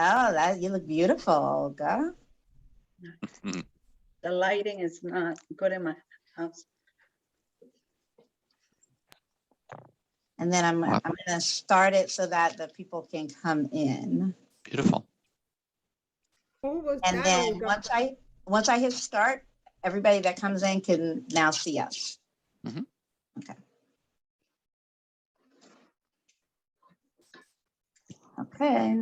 Oh, you look beautiful, Olga. The lighting is not good in my house. And then I'm going to start it so that the people can come in. Beautiful. And then once I hit start, everybody that comes in can now see us. Mm-hmm. Okay. Okay.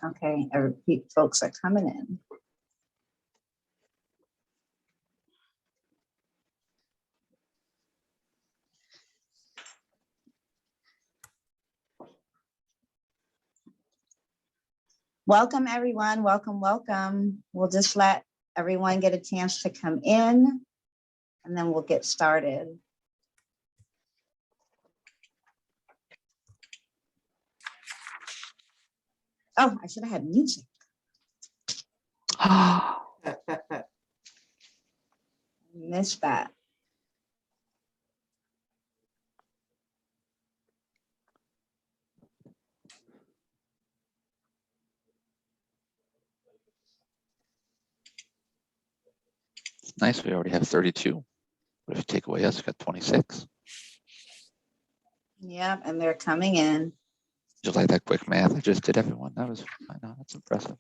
Okay, folks are coming in. Welcome, everyone. Welcome, welcome. We'll just let everyone get a chance to come in, and then we'll get started. Oh, I should have had music. Missed that. Nice. We already have 32. But if you take away us, we got 26. Yep, and they're coming in. Just like that quick math I just did, everyone. I know, that's impressive.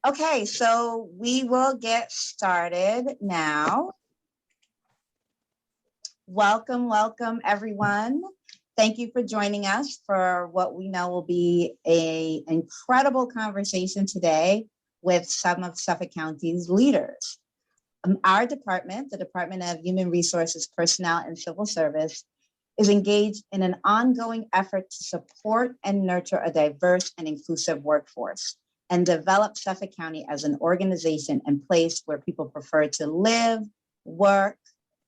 Okay, so we will get started now. Welcome, welcome, everyone. Thank you for joining us for what we know will be an incredible conversation today with some of Suffolk County's leaders. Our department, the Department of Human Resources, Personnel, and Civil Service, is engaged in an ongoing effort to support and nurture a diverse and inclusive workforce and develop Suffolk County as an organization and place where people prefer to live, work,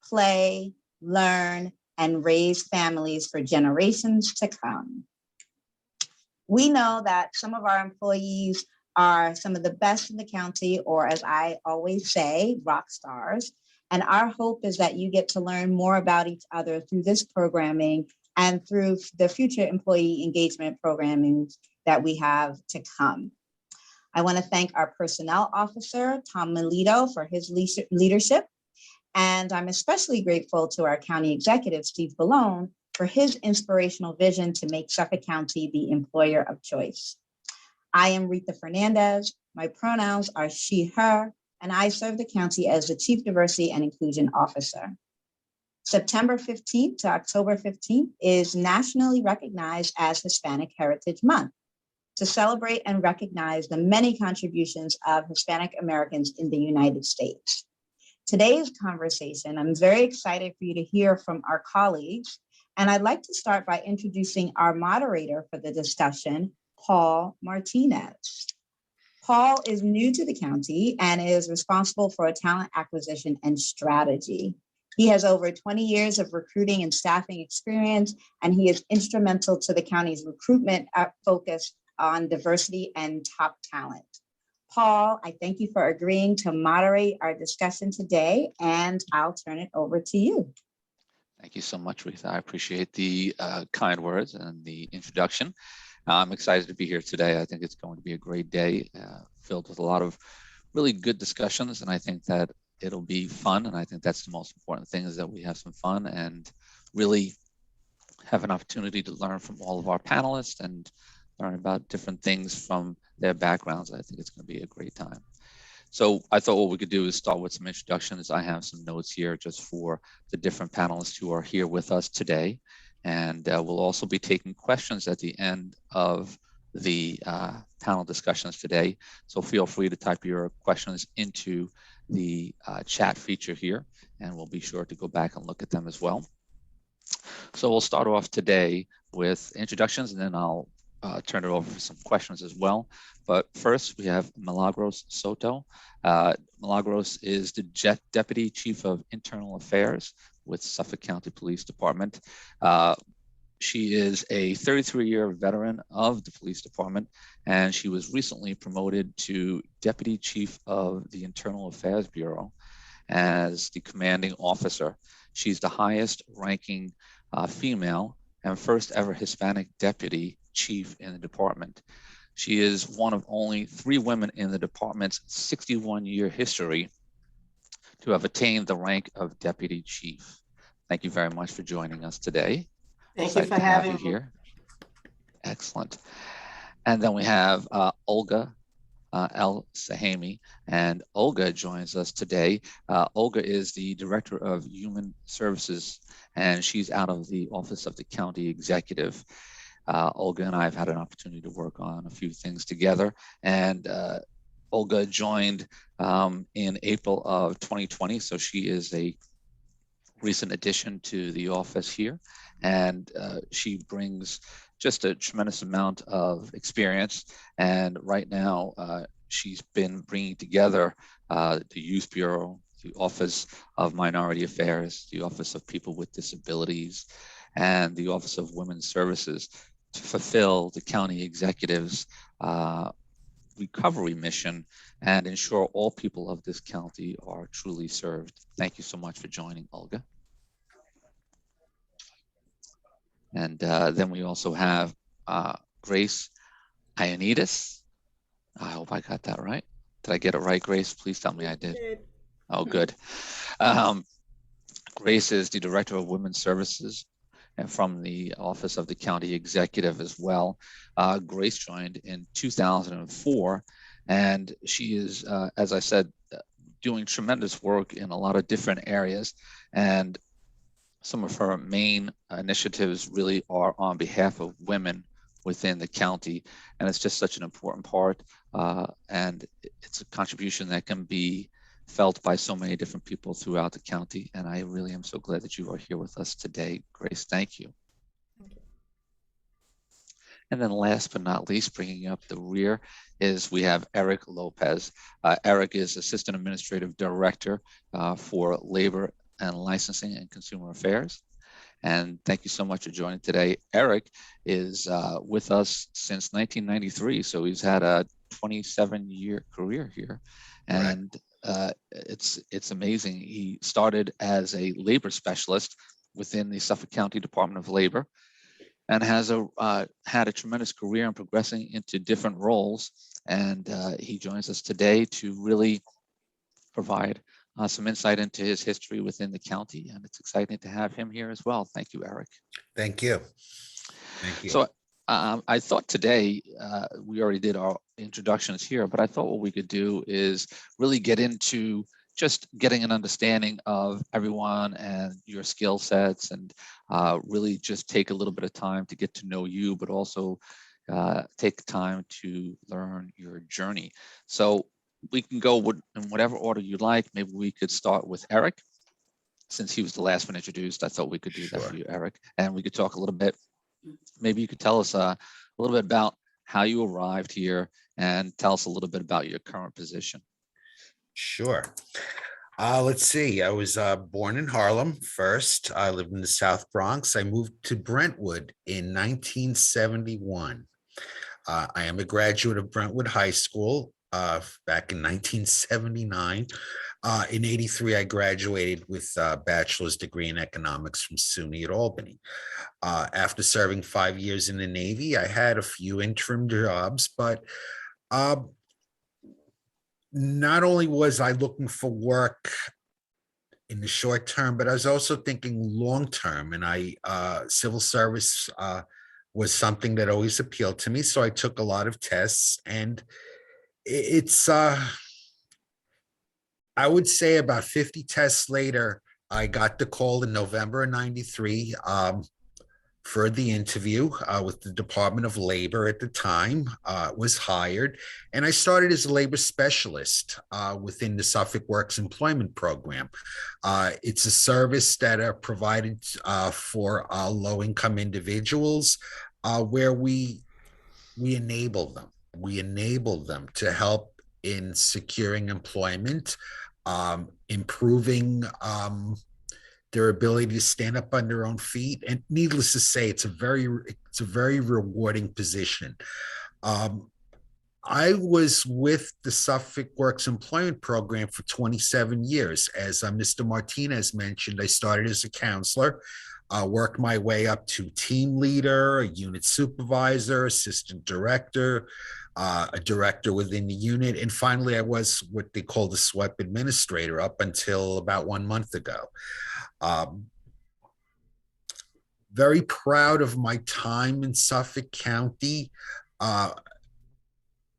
play, learn, and raise families for generations to come. We know that some of our employees are some of the best in the county, or as I always say, rock stars. And our hope is that you get to learn more about each other through this programming and through the future employee engagement programming that we have to come. I want to thank our personnel officer, Tom Melito, for his leadership. And I'm especially grateful to our county executive, Steve Ballone, for his inspirational vision to make Suffolk County the employer of choice. I am Rita Fernandez. My pronouns are she, her, and I serve the county as the Chief Diversity and Inclusion Officer. September 15th to October 15th is nationally recognized as Hispanic Heritage Month to celebrate and recognize the many contributions of Hispanic Americans in the United States. Today's conversation, I'm very excited for you to hear from our colleagues, and I'd like to start by introducing our moderator for the discussion, Paul Martinez. Paul is new to the county and is responsible for talent acquisition and strategy. He has over 20 years of recruiting and staffing experience, and he is instrumental to the county's recruitment focus on diversity and top talent. Paul, I thank you for agreeing to moderate our discussion today, and I'll turn it over to you. Thank you so much, Rita. I appreciate the kind words and the introduction. I'm excited to be here today. I think it's going to be a great day filled with a lot of really good discussions, and I think that it'll be fun, and I think that's the most important thing, is that we have some fun and really have an opportunity to learn from all of our panelists and learn about different things from their backgrounds. I think it's going to be a great time. So I thought what we could do is start with some introductions. I have some notes here just for the different panelists who are here with us today. And we'll also be taking questions at the end of the panel discussions today. So feel free to type your questions into the chat feature here, and we'll be sure to go back and look at them as well. So we'll start off today with introductions, and then I'll turn it over for some questions as well. But first, we have Milagros Soto. Milagros is the Deputy Chief of Internal Affairs with Suffolk County Police Department. She is a 33-year veteran of the police department, and she was recently promoted to Deputy Chief of the Internal Affairs Bureau as the commanding officer. She's the highest ranking female and first ever Hispanic deputy chief in the department. She is one of only 3 women in the department's 61-year history to have attained the rank of deputy chief. Thank you very much for joining us today. Thank you for having me here. Excellent. And then we have Olga El Sahami, and Olga joins us today. Olga is the Director of Human Services, and she's out of the Office of the County Executive. Olga and I have had an opportunity to work on a few things together, and Olga joined in April of 2020, so she is a recent addition to the office here, and she brings just a tremendous amount of experience. And right now, she's been bringing together the Youth Bureau, the Office of Minority Affairs, the Office of People with Disabilities, and the Office of Women's Services to fulfill the county executive's recovery mission and ensure all people of this county are truly served. Thank you so much for joining, Olga. And then we also have Grace Ioannidis. I hope I got that right. Did I get it right, Grace? Please tell me I did. Oh, good. Grace is the Director of Women's Services and from the Office of the County Executive as well. Grace joined in 2004, and she is, as I said, doing tremendous work in a lot of different areas. And some of her main initiatives really are on behalf of women within the county. And it's just such an important part. And it's a contribution that can be felt by so many different people throughout the county. And I really am so glad that you are here with us today, Grace. Thank you. Thank you. And then last but not least, bringing up the rear is we have Eric Lopez. Eric is Assistant Administrative Director for Labor and Licensing and Consumer Affairs. And thank you so much for joining today. Eric is with us since 1993, so he's had a 27-year career here. And it's amazing. He started as a labor specialist within the Suffolk County Department of Labor and has had a tremendous career in progressing into different roles. And he joins us today to really provide some insight into his history within the county, and it's exciting to have him here as well. Thank you, Eric. Thank you. Thank you. So I thought today, we already did our introductions here, but I thought what we could do is really get into just getting an understanding of everyone and your skill sets, and really just take a little bit of time to get to know you, but also take time to learn your journey. So we can go in whatever order you like. Maybe we could start with Eric, since he was the last one introduced. I thought we could do that for you, Eric. And we could talk a little bit. Maybe you could tell us a little bit about how you arrived here and tell us a little bit about your current position. Sure. Let's see. I was born in Harlem first. I lived in the South Bronx. I moved to Brentwood in 1971. I am a graduate of Brentwood High School back in 1979. In 83, I graduated with a bachelor's degree in economics from SUNY at Albany. After serving 5 years in the Navy, I had a few interim jobs, but not only was I looking for work in the short term, but I was also thinking long term, and civil service was something that always appealed to me. So I took a lot of tests, and it's I would say about 50 tests later, I got the call in November of 93 for the interview with the Department of Labor at the time, was hired, and I started as a labor specialist within the Suffolk Works Employment Program. It's a service that are provided for low-income individuals where we enable them. We enable them to help in securing employment, improving their ability to stand up on their own feet. And needless to say, it's a very rewarding position. I was with the Suffolk Works Employment Program for 27 years. As Mr. Martinez mentioned, I started as a counselor, worked my way up to team leader, a unit supervisor, assistant director, a director within the unit, and finally I was what they call the SWEP administrator up until about 1 month ago. Very proud of my time in Suffolk County.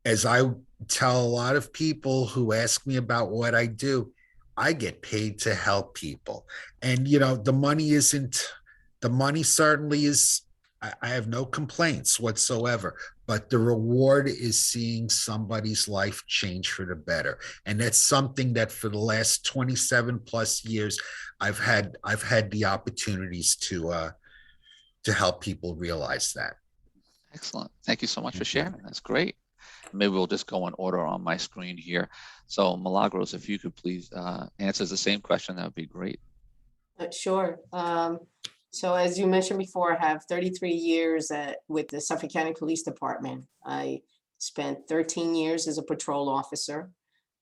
As I tell a lot of people who ask me about what I do, I get paid to help people. And, the money certainly is, I have no complaints whatsoever, but the reward is seeing somebody's life change for the better. And that's something that for the last 27 plus years, I've had the opportunities to help people realize that. Excellent. Thank you so much for sharing. That's great. Maybe we'll just go in order on my screen here. So Milagros, if you could please answer the same question, that would be great. Sure. So as you mentioned before, I have 33 years with the Suffolk County Police Department. I spent 13 years as a patrol officer.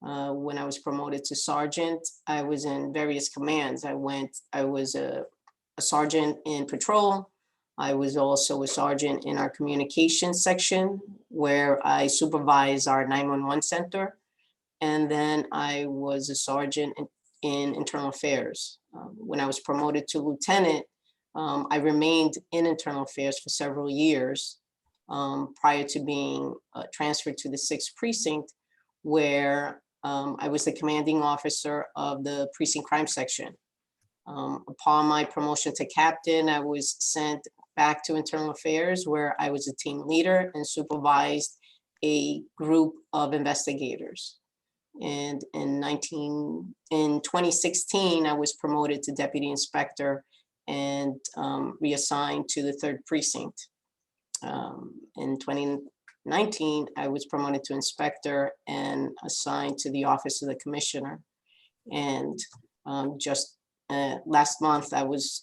When I was promoted to sergeant, I was in various commands. I was a sergeant in patrol. I was also a sergeant in our communications section where I supervise our 911 center. And then I was a sergeant in internal affairs. When I was promoted to lieutenant, I remained in internal affairs for several years prior to being transferred to the 6th precinct, where I was the commanding officer of the precinct crime section. Upon my promotion to captain, I was sent back to internal affairs where I was a team leader and supervised a group of investigators. And in 2016, I was promoted to deputy inspector and reassigned to the 3rd precinct. In 2019, I was promoted to inspector and assigned to the office of the commissioner. And just last month, I was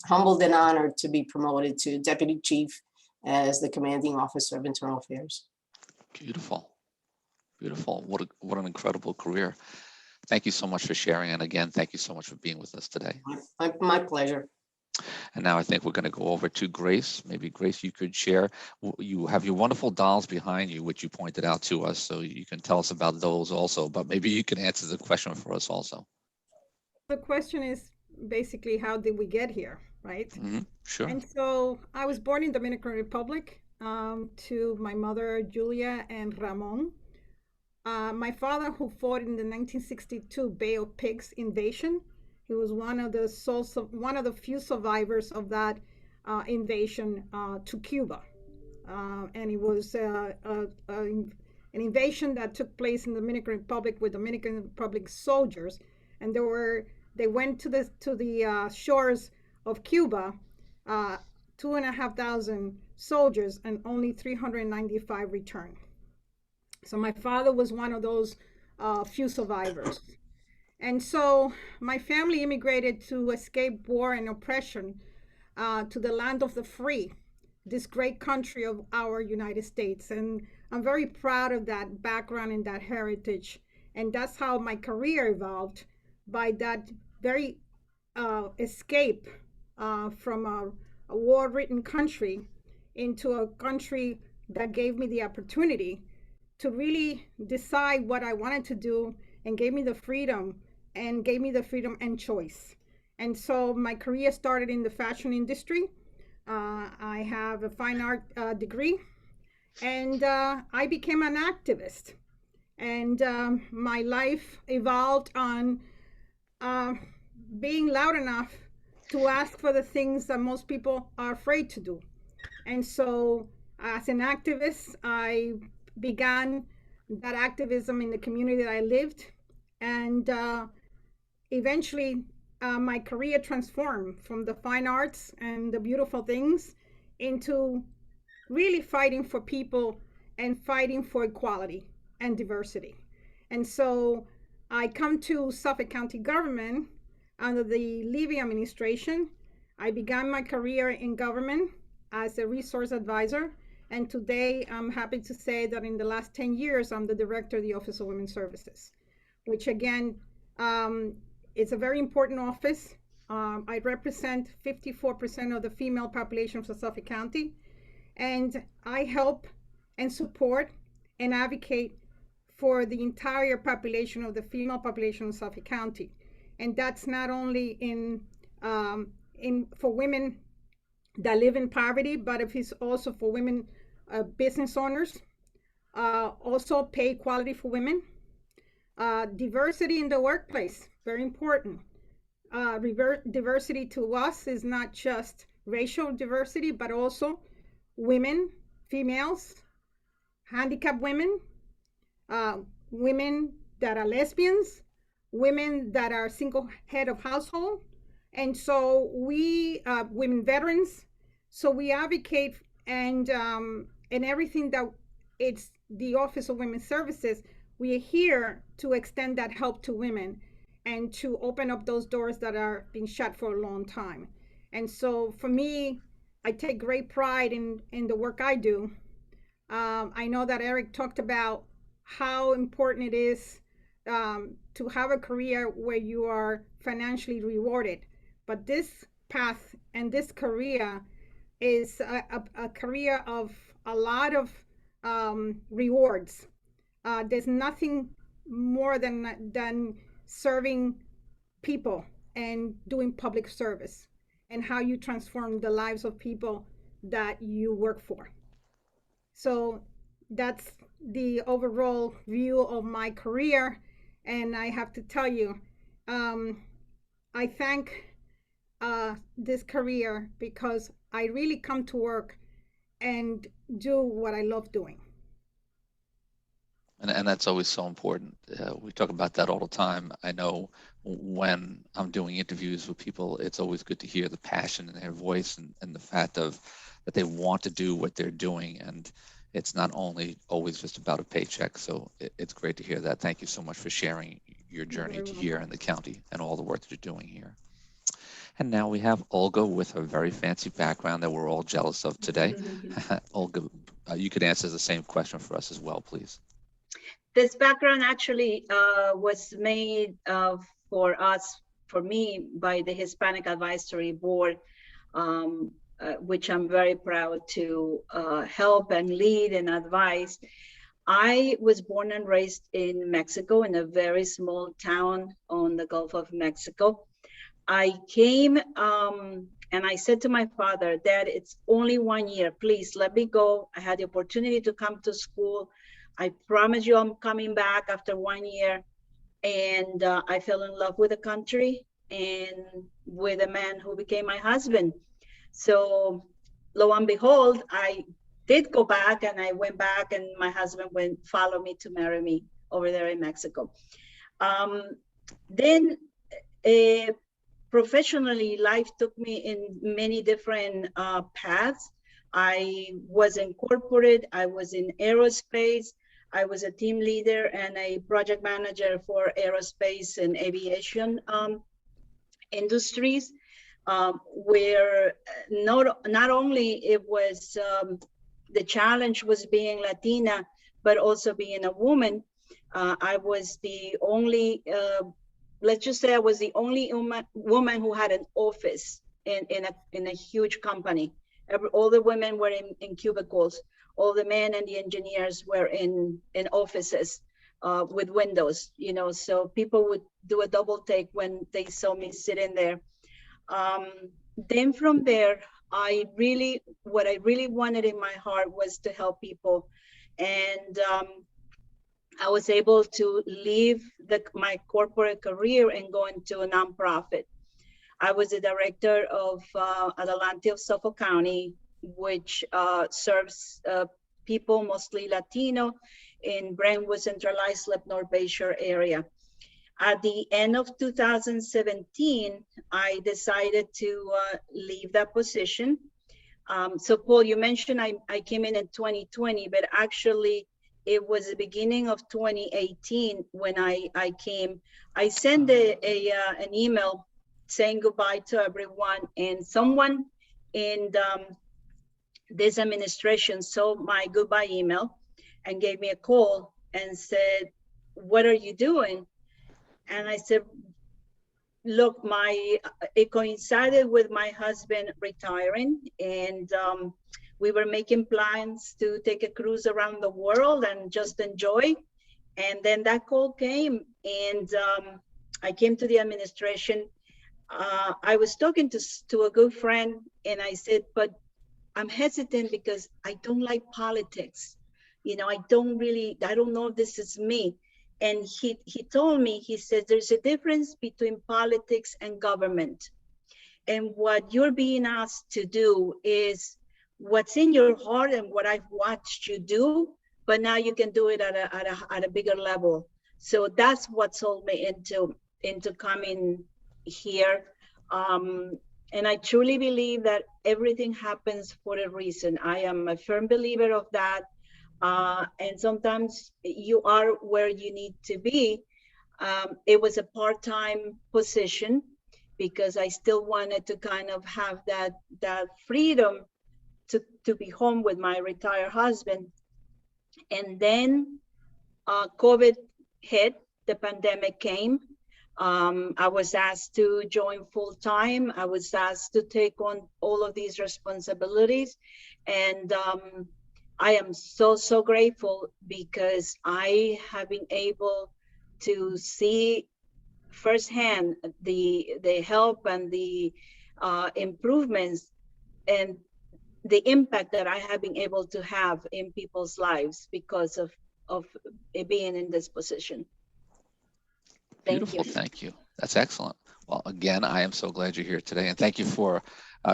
humbled and honored to be promoted to deputy chief as the commanding officer of internal affairs. Beautiful. Beautiful. What an incredible career. Thank you so much for sharing. And again, thank you so much for being with us today. My pleasure. And now I think we're going to go over to Grace. Maybe Grace, you could share. You have your wonderful dolls behind you, which you pointed out to us. So you can tell us about those also, but maybe you can answer the question for us also. The question is basically, how did we get here, right? Mm-hmm. Sure. And so I was born in Dominican Republic to my mother, Julia and Ramon. My father, who fought in the 1962 Bay of Pigs invasion, he was one of the few survivors of that invasion to Cuba, and it was an invasion that took place in the Dominican Republic with Dominican Republic soldiers, and they went to the shores of Cuba, 2,500 soldiers, and only 395 returned. So my father was one of those few survivors. And so my family immigrated to escape war and oppression to the land of the free, this great country of our United States. And I'm very proud of that background and that heritage. And that's how my career evolved, by that very escape from a war-ridden country into a country that gave me the opportunity to really decide what I wanted to do, and gave me the freedom and choice. And so my career started in the fashion industry. I have a fine art degree, and I became an activist. And my life evolved on being loud enough to ask for the things that most people are afraid to do. And so as an activist, I began that activism in the community that I lived. And eventually my career transformed from the fine arts and the beautiful things into really fighting for people and fighting for equality and diversity. And so I come to Suffolk County government under the Levy administration. I began my career in government as a resource advisor, and today I'm happy to say that in the last 10 years, I'm the director of the Office of Women's Services, which again, is a very important office. I represent 54% of the female population of Suffolk County, and I help and support and advocate for the entire population of the female population of Suffolk County. And that's not only for women that live in poverty, but it's also for women business owners, also pay equality for women, diversity in the workplace, very important. Diversity to us is not just racial diversity, but also women, females, handicapped women, women that are lesbians, women that are single head of household. And so we, women veterans, so we advocate and everything that it's the Office of Women's Services, we are here to extend that help to women and to open up those doors that are being shut for a long time. And so for me, I take great pride in the work I do. I know that Eric talked about how important it is to have a career where you are financially rewarded. But this path and this career is a career of a lot of rewards. There's nothing more than serving people and doing public service and how you transform the lives of people that you work for. So that's the overall view of my career. And I have to tell you, I thank this career because I really come to work and do what I love doing. And that's always so important. We talk about that all the time. I know when I'm doing interviews with people, it's always good to hear the passion in their voice and the fact that they want to do what they're doing. And it's not only always just about a paycheck. So it's great to hear that. Thank you so much for sharing your journey to here in the county and all the work that you're doing here. And now we have Olga with her very fancy background that we're all jealous of today. Olga, you could answer the same question for us as well, please. This background actually was made for me, by the Hispanic Advisory Board, which I'm very proud to help and lead and advise. I was born and raised in Mexico, in a very small town on the Gulf of Mexico. I came and I said to my father, Dad, it's only 1 year, please let me go. I had the opportunity to come to school. I promise you I'm coming back after 1 year. And I fell in love with the country and with a man who became my husband. So lo and behold, I did go back, and I went back, and my husband followed me to marry me over there in Mexico. Then professionally, life took me in many different paths. I was in corporate, I was in aerospace, I was a team leader and a project manager for aerospace and aviation industries, where not only it was the challenge was being Latina, but also being a woman. I was the only, let's just say I was the only woman who had an office in a huge company. All the women were in cubicles. All the men and the engineers were in offices with windows, you know, so people would do a double take when they saw me sitting there. Then from there, what I really wanted in my heart was to help people. And I was able to leave my corporate career and go into a nonprofit. I was the director of Adelante of Suffolk County, which serves people, mostly Latino, in Brentwood, Centralized, North Bayshore area. At the end of 2017, I decided to leave that position. So Paul, you mentioned I came in 2020, but actually it was the beginning of 2018 when I came. I sent an email saying goodbye to everyone. And someone in this administration saw my goodbye email and gave me a call and said, "What are you doing?" And I said, "Look, it coincided with my husband retiring, and we were making plans to take a cruise around the world and just enjoy." And then that call came, and I came to the administration. I was talking to a good friend, and I said, "But I'm hesitant because I don't like politics. I don't know if this is me." And he told me, he said, "There's a difference between politics and government. And what you're being asked to do is what's in your heart and what I've watched you do, but now you can do it at a bigger level." So that's what sold me into coming here. And I truly believe that everything happens for a reason. I am a firm believer of that. And sometimes you are where you need to be. It was a part-time position because I still wanted to kind of have that freedom to be home with my retired husband. And then COVID hit, the pandemic came. I was asked to join full-time. I was asked to take on all of these responsibilities. And I am so grateful because I have been able to see firsthand the help and the improvements and the impact that I have been able to have in people's lives because of it being in this position. Thank Beautiful, you. thank you. That's excellent. Well, again, I am so glad you're here today, and thank you for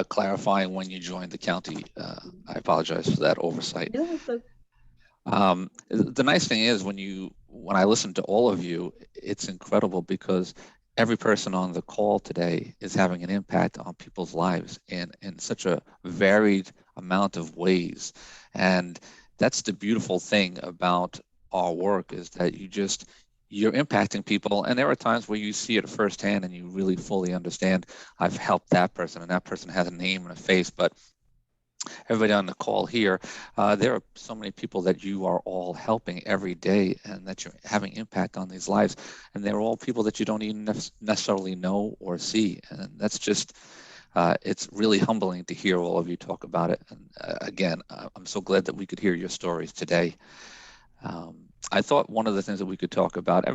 clarifying when you joined the county. I apologize for that oversight. No, so The nice thing is when I listen to all of you, it's incredible because every person on the call today is having an impact on people's lives in such a varied amount of ways. And that's the beautiful thing about our work, is that you're impacting people. And there are times where you see it firsthand and you really fully understand, I've helped that person and that person has a name and a face. But everybody on the call here, there are so many people that you are all helping every day and that you're having impact on these lives. And they're all people that you don't even necessarily know or see. And that's just, it's really humbling to hear all of you talk about it. And again, I'm so glad that we could hear your stories today. I thought one of the things that we could talk about,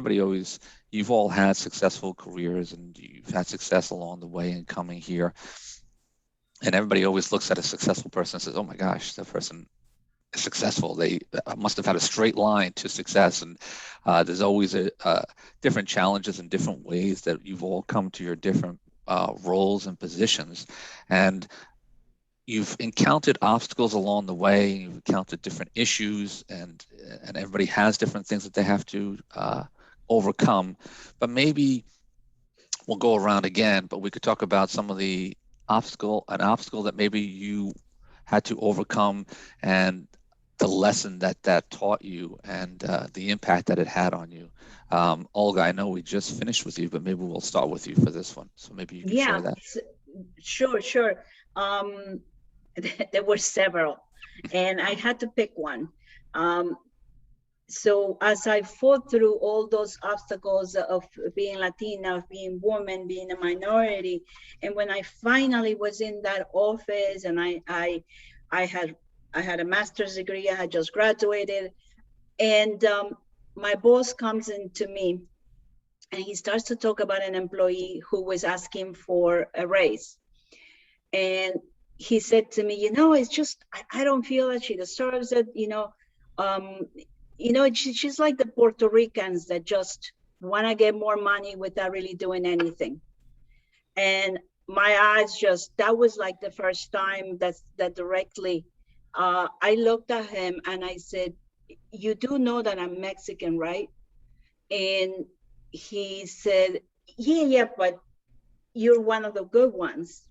you've all had successful careers and you've had success along the way in coming here. And everybody always looks at a successful person and says, "Oh my gosh, that person is successful. They must have had a straight line to success." And there's always different challenges and different ways that you've all come to your different roles and positions. And you've encountered obstacles along the way. You've encountered different issues, and everybody has different things that they have to overcome. But maybe we'll go around again, but we could talk about some of the obstacle that maybe you had to overcome and the lesson that taught you and the impact that it had on you. Olga, I know we just finished with you, but maybe we'll start with you for this one. So maybe you can share that. Sure. There were several, and I had to pick one. So as I fought through all those obstacles of being Latina, of being woman, being a minority, and when I finally was in that office, and I had a master's degree, I had just graduated, and my boss comes into me, and he starts to talk about an employee who was asking for a raise, and he said to me, "It's just I don't feel that she deserves it. She's like the Puerto Ricans that just want to get more money without really doing anything." And my eyes that was like the first time that directly, I looked at him and I said, "You do know that I'm Mexican, right?" And he said, yeah, but you're one of the good ones."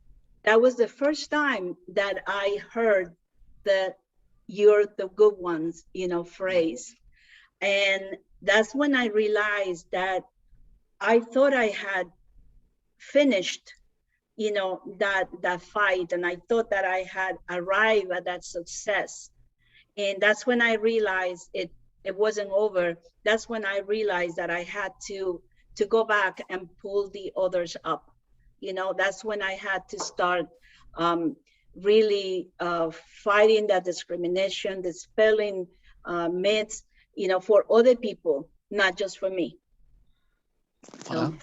That was the first time that I heard that "you're the good ones," phrase. And that's when I realized that I thought I had finished that fight, and I thought that I had arrived at that success. And that's when I realized it wasn't over. That's when I realized that I had to go back and pull the others up. That's when I had to start really fighting that discrimination, dispelling myths, for other people, not just for me. Wow.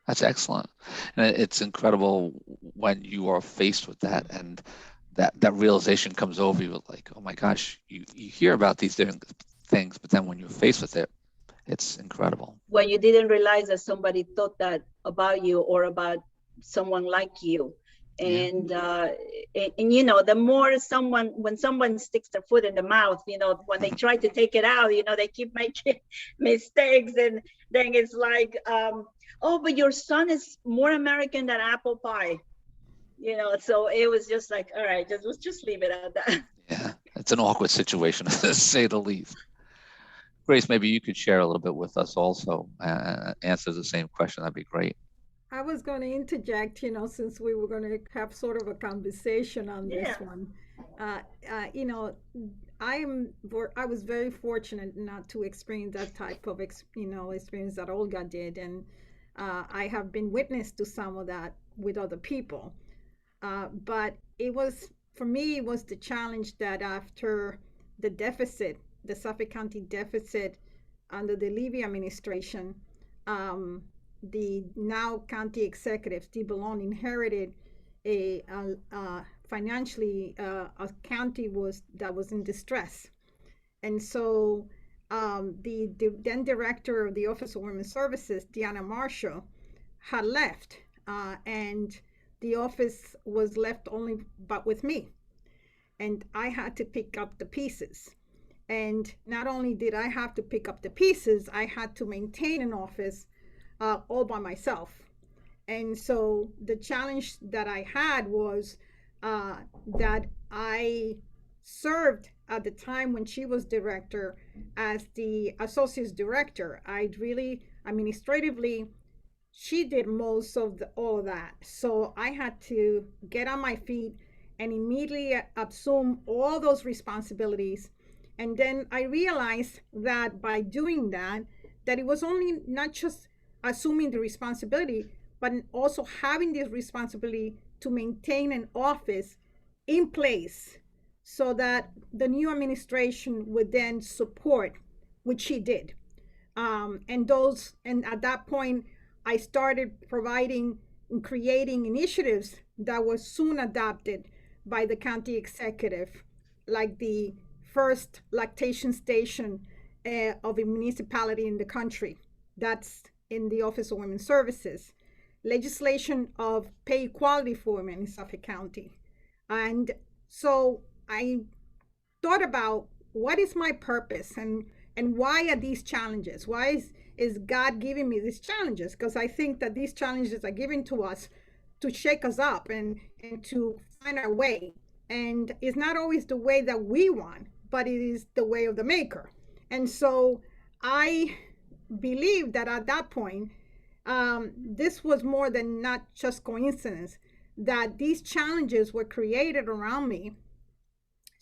That's excellent. And it's incredible when you are faced with that, and that realization comes over you, like, oh my gosh, you hear about these different things, but then when you're faced with it, it's incredible. When you didn't realize that somebody thought that about you or about someone like you. And the more when someone sticks their foot in the mouth, when they try to take it out, they keep making mistakes, and then it's like, oh, but your son is more American than apple pie. So it was just like, all right, let's just leave it at that. Yeah, it's an awkward situation, to say the least. Grace, maybe you could share a little bit with us also, answer the same question. That'd be great. I was going to interject, since we were going to have sort of a conversation on this one. I was very fortunate not to experience that type of experience that Olga did, and I have been witness to some of that with other people. But for me, it was the challenge that after the Suffolk County deficit under the Levy administration, the now county executive, Steve Ballone, inherited financially a county that was in distress. And so the then director of the Office of Women's Services, Deanna Marshall, had left, and the office was left only but with me. And I had to pick up the pieces. And not only did I have to pick up the pieces, I had to maintain an office all by myself. And so the challenge that I had was that I served at the time when she was director as the associate director. Administratively, she did most of all of that. So I had to get on my feet and immediately assume all those responsibilities. And then I realized that by doing that it was only not just assuming the responsibility, but also having the responsibility to maintain an office in place so that the new administration would then support, which she did. And at that point, I started providing and creating initiatives that were soon adopted by the county executive, like the first lactation station of a municipality in the country. That's in the Office of Women's Services. Legislation of pay equality for women in Suffolk County. And so I thought about what is my purpose and why are these challenges? Why is God giving me these challenges? Because I think that these challenges are given to us to shake us up and to find our way. And it's not always the way that we want, but it is the way of the maker. And so I believe that at that point, this was more than not just coincidence, that these challenges were created around me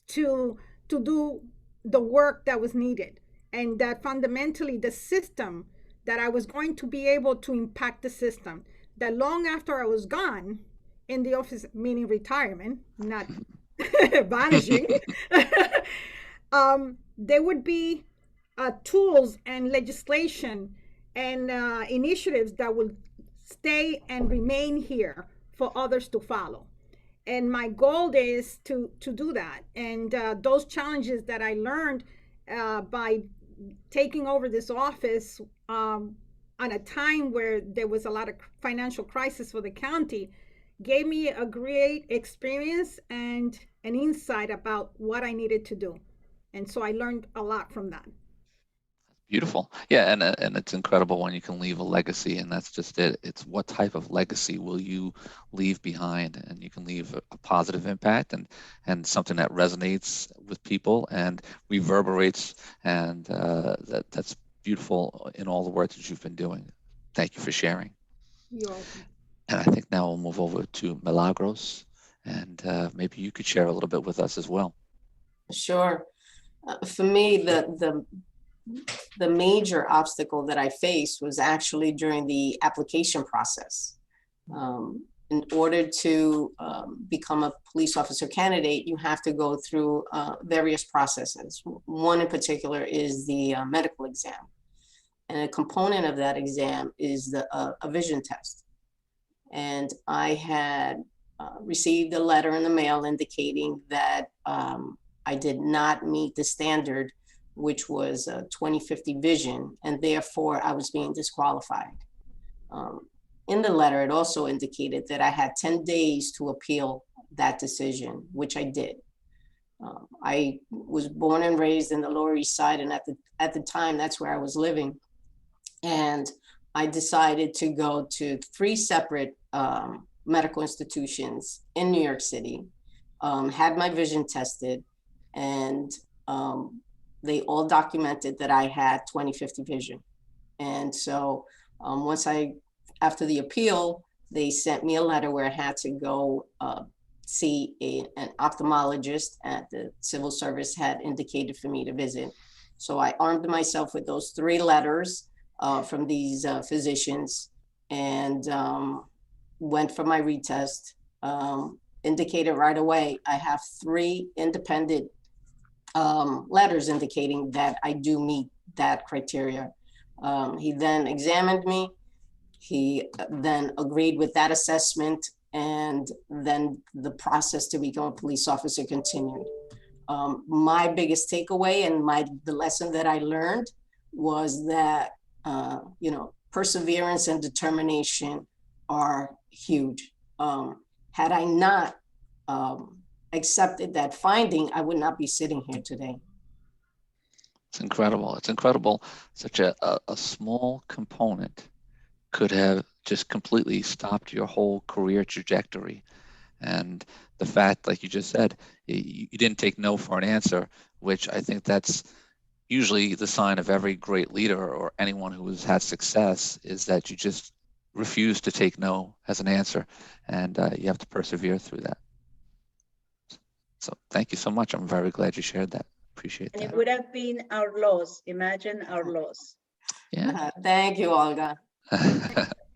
to do the work that was needed, and that fundamentally the system, that I was going to be able to impact the system, that long after I was gone in the office, meaning retirement, not vanishing, there would be tools and legislation and initiatives that will stay and remain here for others to follow. And my goal is to do that. And those challenges that I learned by taking over this office at a time where there was a lot of financial crisis for the county gave me a great experience and an insight about what I needed to do. And so I learned a lot from that. Beautiful. Yeah, and it's incredible when you can leave a legacy, and that's just it. It's what type of legacy will you leave behind, and you can leave a positive impact and something that resonates with people and reverberates, and that's beautiful in all the work that you've been doing. Thank you for sharing. You're welcome. And I think now we'll move over to Milagros, and maybe you could share a little bit with us as well. Sure. For me, the major obstacle that I faced was actually during the application process. In order to become a police officer candidate, you have to go through various processes. One in particular is the medical exam. And a component of that exam is a vision test. And I had received a letter in the mail indicating that I did not meet the standard, which was 20/50 vision, and therefore I was being disqualified. In the letter, it also indicated that I had 10 days to appeal that decision, which I did. I was born and raised in the Lower East Side, and at the time, that's where I was living. And I decided to go to 3 separate medical institutions in New York City, had my vision tested, and they all documented that I had 20/50 vision. And so after the appeal, they sent me a letter where I had to go see an ophthalmologist at the civil service had indicated for me to visit. So I armed myself with those 3 letters from these physicians and went for my retest. Indicated right away, I have 3 independent letters indicating that I do meet that criteria. He then examined me. He then agreed with that assessment, and then the process to become a police officer continued. My biggest takeaway and the lesson that I learned was that perseverance and determination are huge. Had I not accepted that finding, I would not be sitting here today. It's incredible. It's incredible. Such a small component could have just completely stopped your whole career trajectory. And the fact, like you just said, you didn't take no for an answer, which I think that's usually the sign of every great leader or anyone who has had success, is that you just refuse to take no as an answer, and you have to persevere through that. So thank you so much. I'm very glad you shared that. Appreciate that. And it would have been our loss. Imagine our loss. Yeah. Thank you, Olga.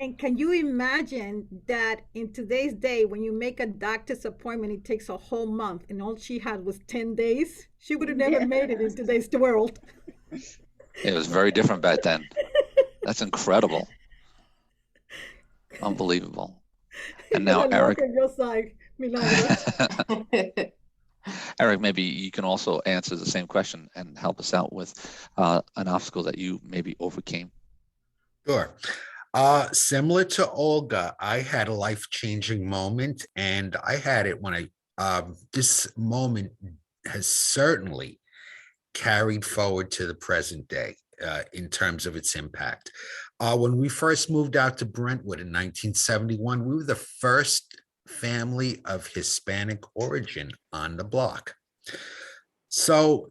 And can you imagine that in today's day, when you make a doctor's appointment, it takes a whole month, and all she had was 10 days? She would have never made it in today's world. It was very different back then. That's incredible. Unbelievable. And now, Eric. On your side, Milagros. Eric, maybe you can also answer the same question and help us out with an obstacle that you maybe overcame. Sure. Similar to Olga, I had a life-changing moment, and I had it when this moment has certainly carried forward to the present day in terms of its impact. When we first moved out to Brentwood in 1971, we were the first family of Hispanic origin on the block. So,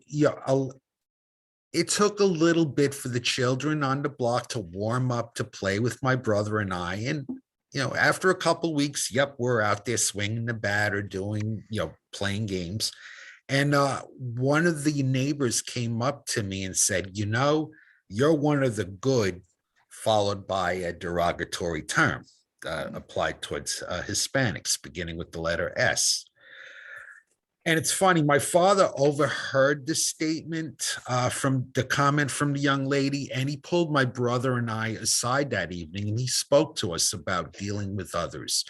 it took a little bit for the children on the block to warm up to play with my brother and I. And, after a couple of weeks, we're out there swinging the bat or doing, playing games. And one of the neighbors came up to me and said, you're one of the good, followed by a derogatory term applied towards Hispanics, beginning with the letter S. And it's funny, my father overheard the statement from the comment from the young lady, and he pulled my brother and I aside that evening, and he spoke to us about dealing with others.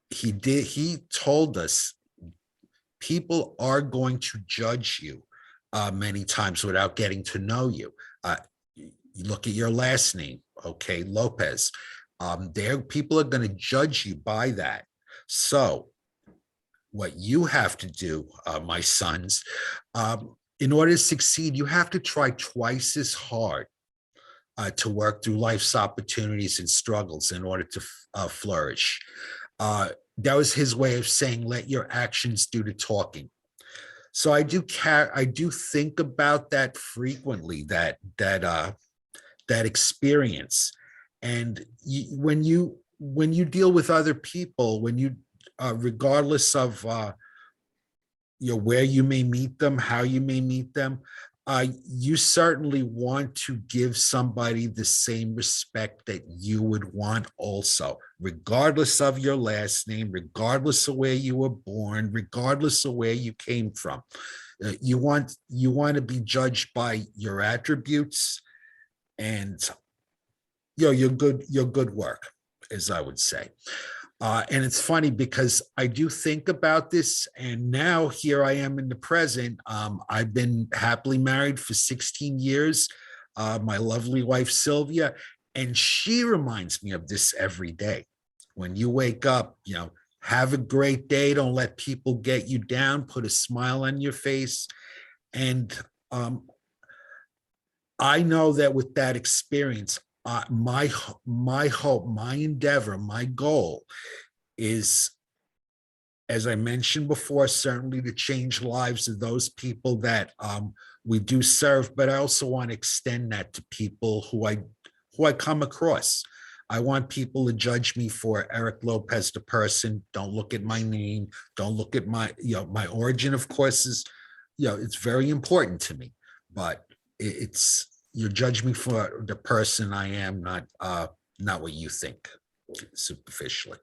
He told us, people are going to judge you many times without getting to know you. You look at your last name, okay, Lopez. People are going to judge you by that. So what you have to do, my sons, in order to succeed, you have to try twice as hard to work through life's opportunities and struggles in order to flourish. That was his way of saying, let your actions do the talking. So I do think about that frequently, that experience. And when you when you deal with other people, when you, regardless of, where you may meet them, how you may meet them, you certainly want to give somebody the same respect that you would want also, regardless of your last name, regardless of where you were born, regardless of where you came from. You want to be judged by your attributes and your good work, as I would say. And it's funny because I do think about this, and now here I am in the present. I've been happily married for 16 years. My lovely wife, Sylvia, and she reminds me of this every day. When you wake up, have a great day. Don't let people get you down. Put a smile on your face. And I know that with that experience, my hope, my endeavor, my goal is, as I mentioned before, certainly to change lives of those people that we do serve, but I also want to extend that to people who I come across. I want people to judge me for Eric Lopez, the person. Don't look at my name. Don't look at my origin, of course, is, it's very important to me, but it's, you judge me for the person I am, not what you think superficially.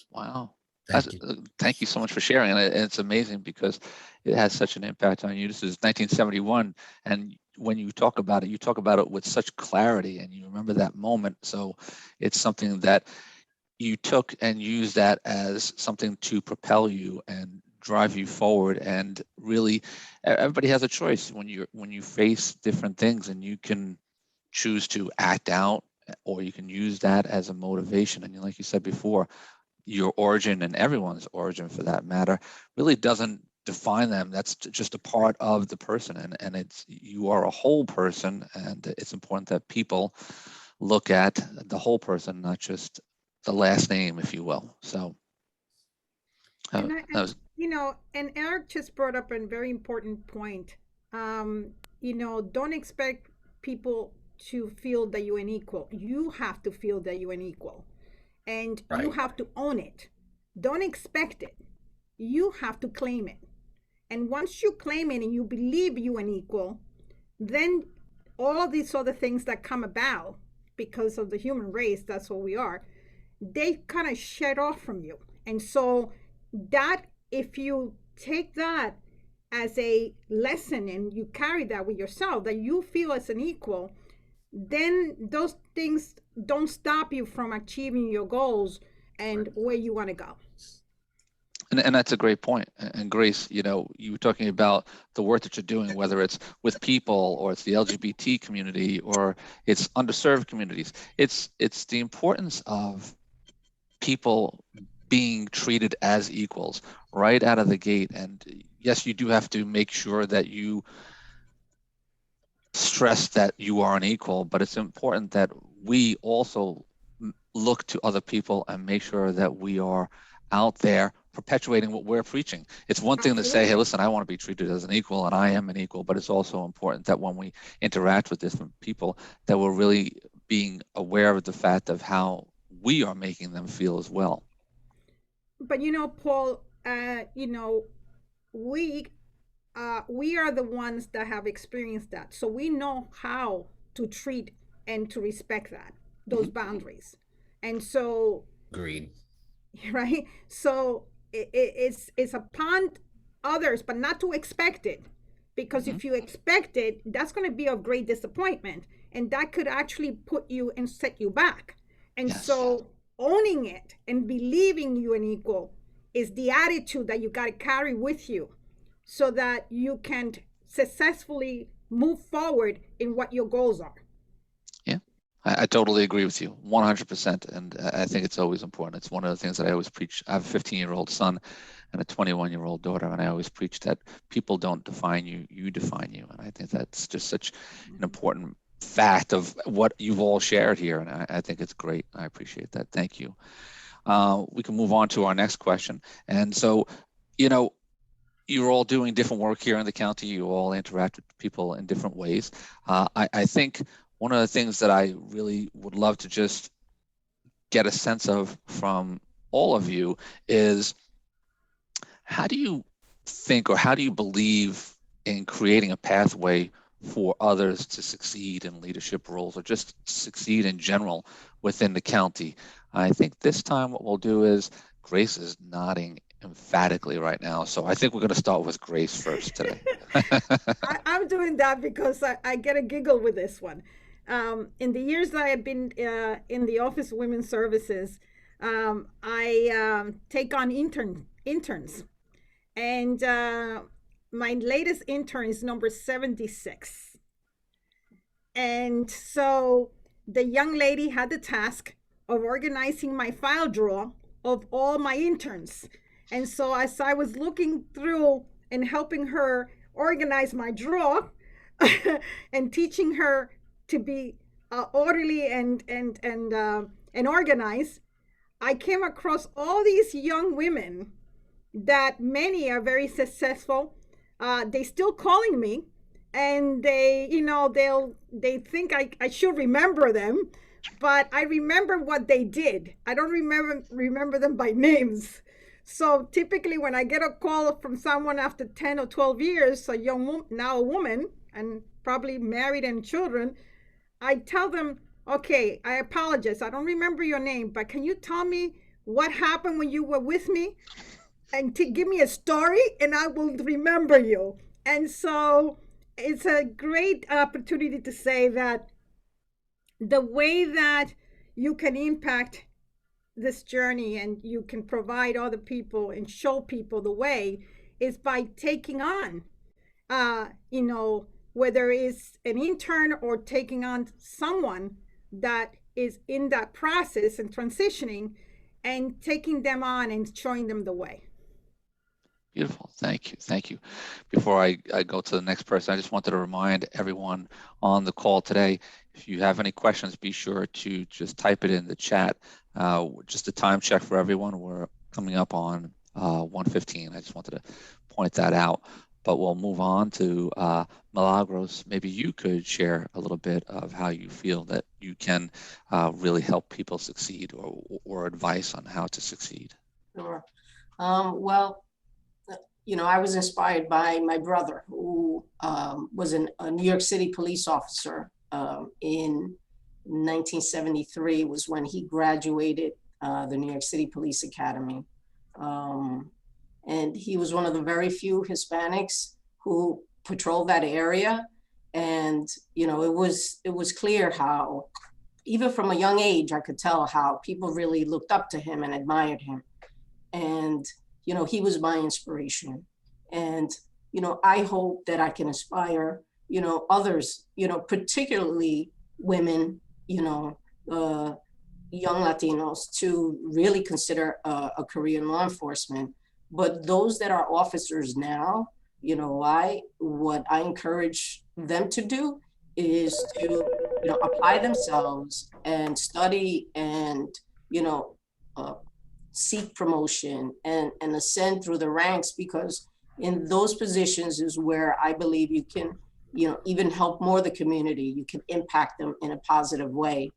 Wow. Thank you. Thank you so much for sharing. And it's amazing because it has such an impact on you. This is 1971. And when you talk about it with such clarity, and you remember that moment. So it's something that you took and used that as something to propel you and drive you forward. And really, everybody has a choice when you face different things, and you can choose to act out, or you can use that as a motivation. And like you said before, your origin, and everyone's origin for that matter, really doesn't define them. That's just a part of the person, and it's, you are a whole person, and it's important that people look at the whole person, not just the last name, if you will. So And and Eric just brought up a very important point. Don't expect people to feel that you're an equal. You have to feel that you're an equal, and you Right. have to own it. Don't expect it. You have to claim it. And once you claim it and you believe you're an equal, then all of these other things that come about because of the human race, that's what we are, they kind of shed off from you. And so that, if you take that as a lesson and you carry that with yourself, that you feel as an equal, then those things don't stop you from achieving your goals and where you want to go. And that's a great point. And Grace, you were talking about the work that you're doing, whether it's with people, or it's the LGBT community, or it's underserved communities. It's the importance of people being treated as equals right out of the gate. And yes, you do have to make sure that you stress that you are an equal, but it's important that we also look to other people and make sure that we are out there perpetuating what we're preaching. It's one thing to say, hey, listen, I want to be treated as an equal, and I am an equal, but it's also important that when we interact with different people, that we're really being aware of the fact of how we are making them feel as well. But Paul, we are the ones that have experienced that, so we know how to treat and to respect those boundaries. And so, Agreed. right, so it's upon others, but not to expect it, because if you expect it, that's going to be a great disappointment, and that could actually put you and set you back. And so owning it and believing you an equal is the attitude that you got to carry with you, so that you can successfully move forward in what your goals are. Yeah, I totally agree with you 100%. And I think it's always important. It's one of the things that I always preach. I have a 15-year-old son and a 21-year-old daughter, and I always preach that people don't define you, you define you. And I think that's just such an important fact of what you've all shared here. And I think it's great. I appreciate that. Thank you. We can move on to our next question. And so, you're all doing different work here in the county. You all interact with people in different ways. I think one of the things that I really would love to just get a sense of from all of you is, how do you think, or how do you believe in creating a pathway for others to succeed in leadership roles, or just succeed in general within the county? I think this time what we'll do is, Grace is nodding emphatically right now, so I think we're going to start with Grace first today. I'm doing that because I get a giggle with this one. In the years that I have been in the Office of Women's Services, I take on interns. And my latest intern is number 76. And so the young lady had the task of organizing my file drawer of all my interns. And so as I was looking through and helping her organize my drawer and teaching her to be orderly and organized, I came across all these young women that many are very successful. They still calling me, and they, they think I should remember them, but I remember what they did. I don't remember them by names. So typically when I get a call from someone after 10 or 12 years, now a woman, and probably married and children, I tell them, okay, I apologize, I don't remember your name, but can you tell me what happened when you were with me? And to give me a story, and I will remember you. And so it's a great opportunity to say that the way that you can impact this journey and you can provide other people and show people the way is by taking on, whether it's an intern or taking on someone that is in that process and transitioning, and taking them on and showing them the way. Beautiful. Thank you. Thank you. Before I go to the next person, I just wanted to remind everyone on the call today, if you have any questions, be sure to just type it in the chat. Just a time check for everyone. We're coming up on 1:15. I just wanted to point that out. But we'll move on to Milagros. Maybe you could share a little bit of how you feel that you can really help people succeed, or advice on how to succeed. Sure. Well, I was inspired by my brother, who was a New York City police officer in 1973 was when he graduated the New York City Police Academy. And he was one of the very few Hispanics who patrolled that area. And, it was clear how, even from a young age, I could tell how people really looked up to him and admired him. And, he was my inspiration. And, I hope that I can inspire, others, particularly women, young Latinos, to really consider a career in law enforcement. But those that are officers now, what I encourage them to do is to, apply themselves and study and, seek promotion and ascend through the ranks, because in those positions is where I believe you can, even help more the community. You can impact them in a positive way.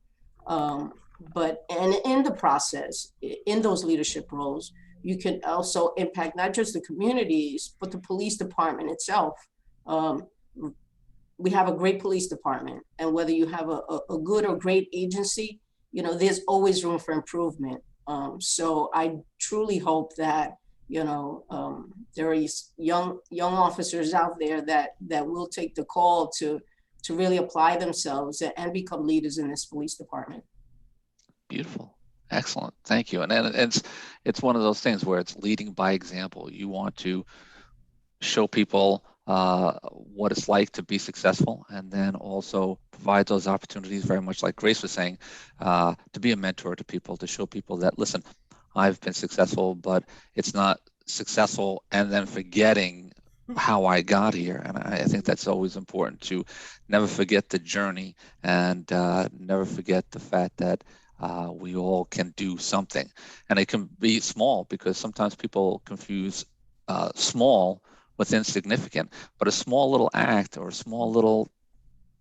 But in the process, in those leadership roles, you can also impact not just the communities, but the police department itself. We have a great police department, and whether you have a good or great agency, there's always room for improvement. So I truly hope that, there are young officers out there that will take the call to really apply themselves and become leaders in this police department. Beautiful. Excellent. Thank you. And it's one of those things where it's leading by example. You want to show people what it's like to be successful, and then also provide those opportunities, very much like Grace was saying, to be a mentor to people, to show people that, listen, I've been successful, but it's not successful and then forgetting how I got here. And I think that's always important, to never forget the journey, and never forget the fact that we all can do something. And it can be small, because sometimes people confuse small with insignificant, but a small little act or a small little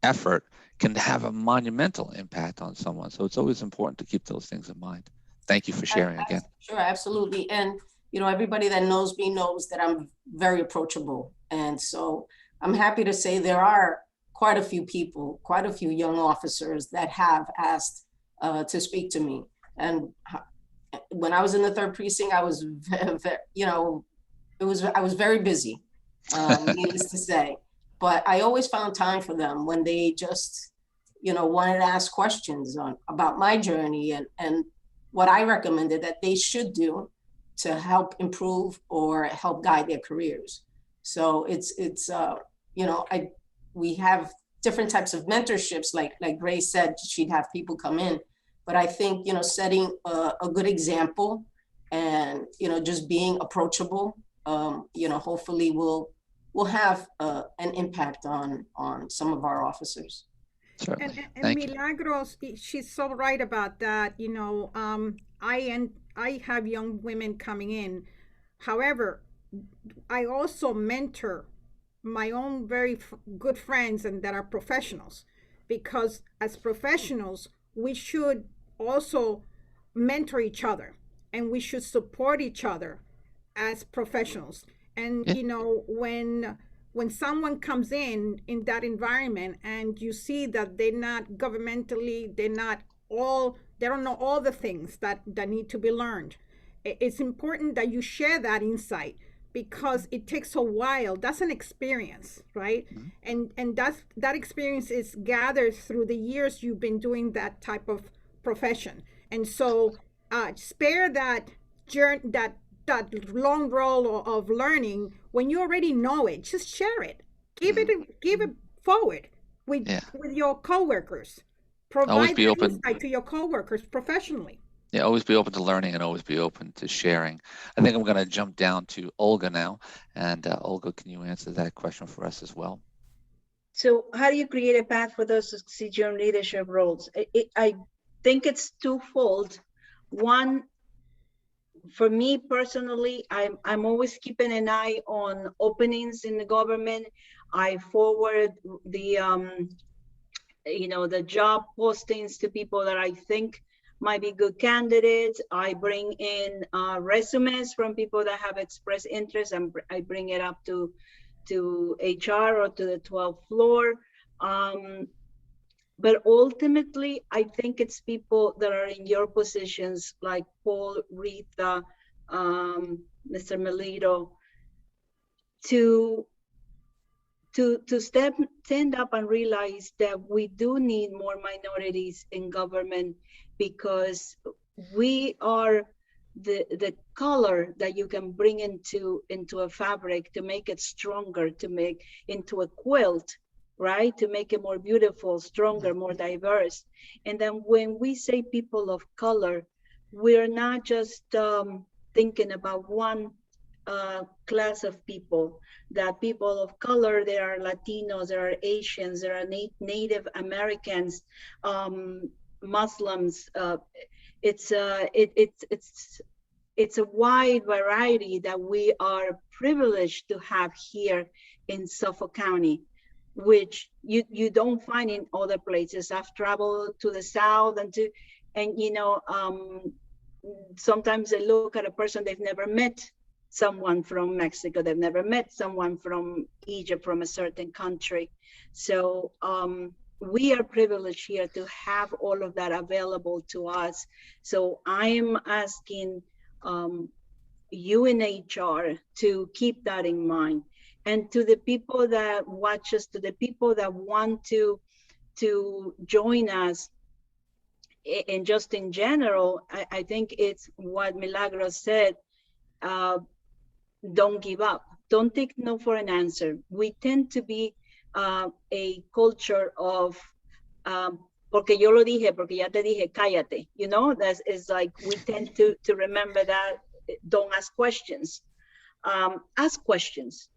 effort can have a monumental impact on someone. So it's always important to keep those things in mind. Thank you for sharing again. Sure, absolutely. And, you know, everybody that knows me knows that I'm very approachable. And so I'm happy to say there are quite a few people, quite a few young officers that have asked to speak to me. And when I was in the 3rd precinct, I was, you know, I was very busy, needless to say. But I always found time for them when they just, you know, wanted to ask questions about my journey and what I recommended that they should do to help improve or help guide their careers. So it's you know, we have different types of mentorships, like Grace said, she'd have people come in. But I think, you know, setting a good example and, you know, just being approachable, you know, hopefully will have an impact on some of our officers. Certainly. And Thank you. Milagros, she's so right about that. You know, I have young women coming in. However, I also mentor my own very good friends and that are professionals, because as professionals, we should also mentor each other and we should support each other as professionals. And, Yeah. you know, when someone comes in that environment and you see that they're not governmentally, they don't know all the things that need to be learned. It's important that you share that insight, because it takes a while. That's an experience, right? Mm-hmm. And that experience is gathered through the years you've been doing that type of profession. And so spare that journey, that long roll of learning. When you already know it, just share it. Give it forward with your coworkers. Provide be that open. insight to your coworkers professionally. Yeah, always be open to learning and always be open to sharing. I think I'm going to jump down to Olga now. And Olga, can you answer that question for us as well? So how do you create a path for those to succeed in leadership roles? I think it's twofold. One, for me personally, I'm always keeping an eye on openings in the government. I forward the you know, the job postings to people that I think might be good candidates. I bring in resumes from people that have expressed interest, and I bring it up to HR or to the 12th floor. But ultimately, I think it's people that are in your positions, like Paul, Rita, Mr. Melito, to stand up and realize that we do need more minorities in government, because we are the color that you can bring into a fabric to make it stronger, to make into a quilt, right? To make it more beautiful, stronger, more diverse. And then when we say people of color, we're not just thinking about one class of people. That people of color, there are Latinos, there are Asians, there are Native Americans, Muslims. It's a wide variety that we are privileged to have here in Suffolk County, which you don't find in other places. I've traveled to the South and you know, sometimes they look at a person, they've never met someone from Mexico, they've never met someone from Egypt, from a certain country. So we are privileged here to have all of that available to us. So I am asking you in HR to keep that in mind. And to the people that watch us, to the people that want to join us, and just in general, I think it's what Milagros said, don't give up. Don't take no for an answer. We tend to be a culture of, porque yo lo dije, porque ya te dije, cállate. You know, that is like, we tend to remember that, don't ask questions. Ask questions.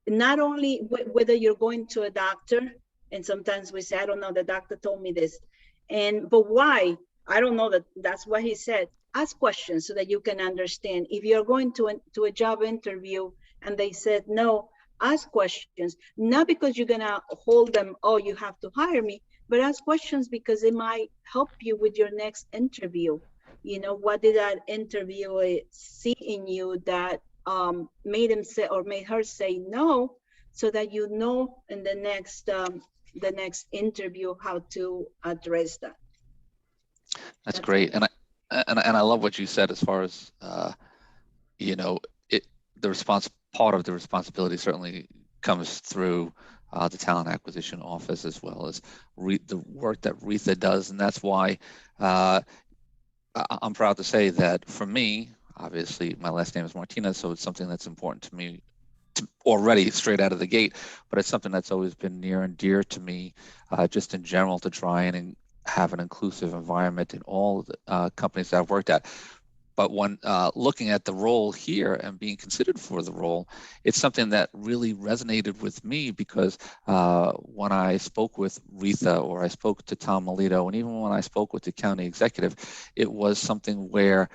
Not only whether you're going to a doctor, and sometimes we say, I don't know, the doctor told me this. But why? I don't know, that's what he said. Ask questions so that you can understand. If you're going to a job interview and they said no, ask questions. Not because you're gonna hold them, oh, you have to hire me, but ask questions because it might help you with your next interview. You know, what did that interviewer see in you that made him say or made her say no, so that you know in the next interview how to address that. That's great. And I love what you said as far as you know, part of the responsibility certainly comes through the talent acquisition office, as well as the work that Retha does. And that's why I'm proud to say that for me, obviously my last name is Martinez, so it's something that's important to me already straight out of the gate, but it's something that's always been near and dear to me, just in general, to try and have an inclusive environment in all the companies that I've worked at. But when looking at the role here and being considered for the role, it's something that really resonated with me, because when I spoke with Retha, or I spoke to Tom Melito, and even when I spoke with the county executive, it was something where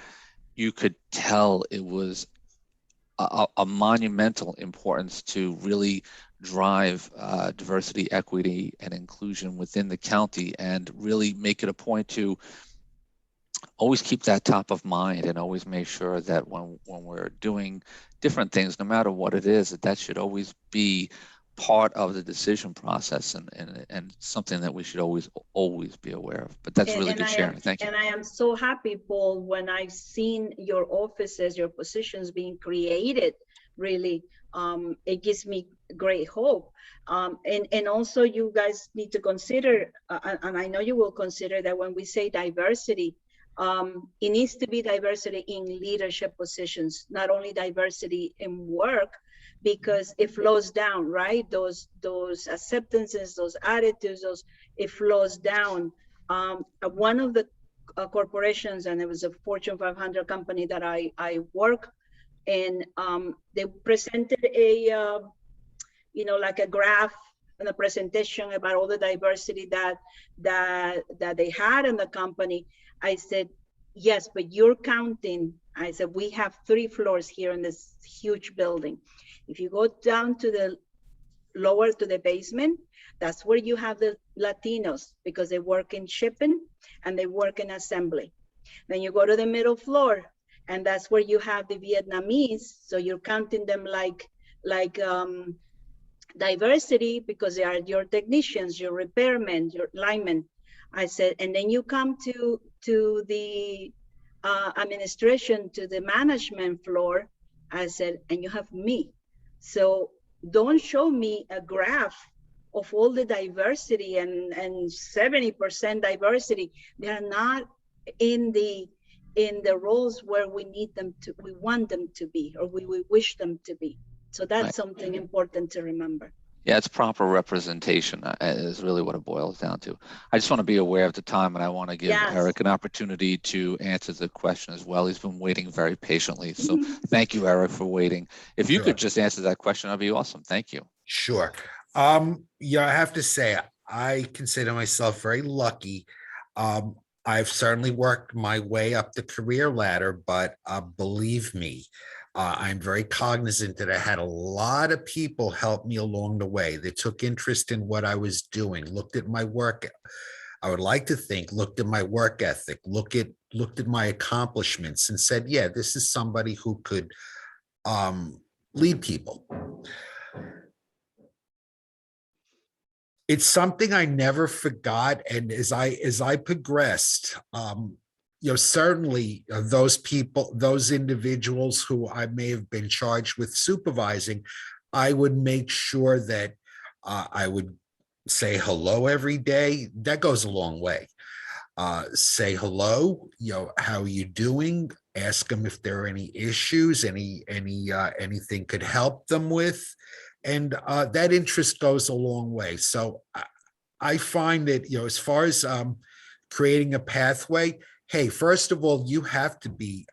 you could tell it was a monumental importance to really drive diversity, equity, and inclusion within the county, and really make it a point to always keep that top of mind, and always make sure that when we're doing different things, no matter what it is, that should always be part of the decision process, and something that we should always be aware of. But that's really good sharing. Thank you. And I am so happy, Paul, when I've seen your offices, your positions being created, really, it gives me great hope. And also you guys need to consider, and I know you will consider, that when we say diversity, it needs to be diversity in leadership positions, not only diversity in work, because it flows down, right? Those acceptances, those attitudes, it flows down. One of the corporations, and it was a Fortune 500 company that I work in, they presented a, like a graph and a presentation about all the diversity that they had in the company. I said, yes, but you're counting. I said, we have 3 floors here in this huge building. If you go down to the lower, to the basement, that's where you have the Latinos, because they work in shipping and they work in assembly. Then you go to the middle floor, and that's where you have the Vietnamese. So you're counting them like diversity, because they are your technicians, your repairmen, your linemen. I said, and then you come to the administration, to the management floor. I said, and you have me. So don't show me a graph of all the diversity and 70% diversity. They are not in the roles where we need them to, we want them to be, or we wish them to be. So that's right. Something important to remember. Yeah, it's proper representation is really what it boils down to. I just want to be aware of the time, and I want to give Eric an opportunity to answer the question as well. He's been waiting very patiently. So thank you, Eric, for waiting. If you could just answer that question, that'd be awesome. Thank you. Sure. Yeah, I have to say, I consider myself very lucky. I've certainly worked my way up the career ladder, but believe me, I'm very cognizant that I had a lot of people help me along the way. They took interest in what I was doing, looked at my work. I would like to think, looked at my work ethic, looked at my accomplishments, and said, yeah, this is somebody who could lead people. It's something I never forgot. And as I progressed, certainly those people, those individuals who I may have been charged with supervising, I would make sure that I would say hello every day. That goes a long way. Say hello, how are you doing? Ask them if there are any issues, anything could help them with. And that interest goes a long way. So I find that, as far as creating a pathway, hey, first of all, you have to be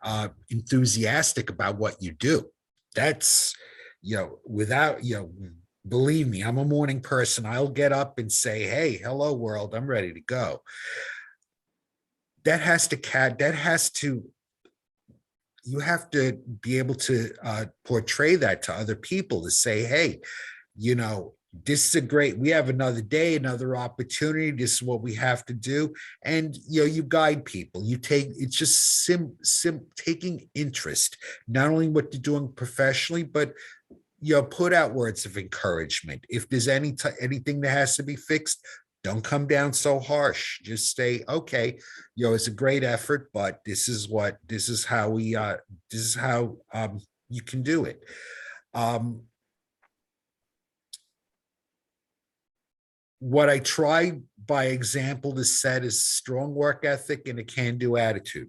enthusiastic about what you do. That's, without, believe me, I'm a morning person. I'll get up and say, hey, hello world, I'm ready to go. You have to be able to portray that to other people, to say, hey, this is we have another day, another opportunity. This is what we have to do. And, you guide people, it's just taking interest, not only what you're doing professionally, but, put out words of encouragement. If there's anything that has to be fixed, don't come down so harsh. Just say, okay, it's a great effort, but this is how you can do it. What I try by example to set is strong work ethic and a can-do attitude.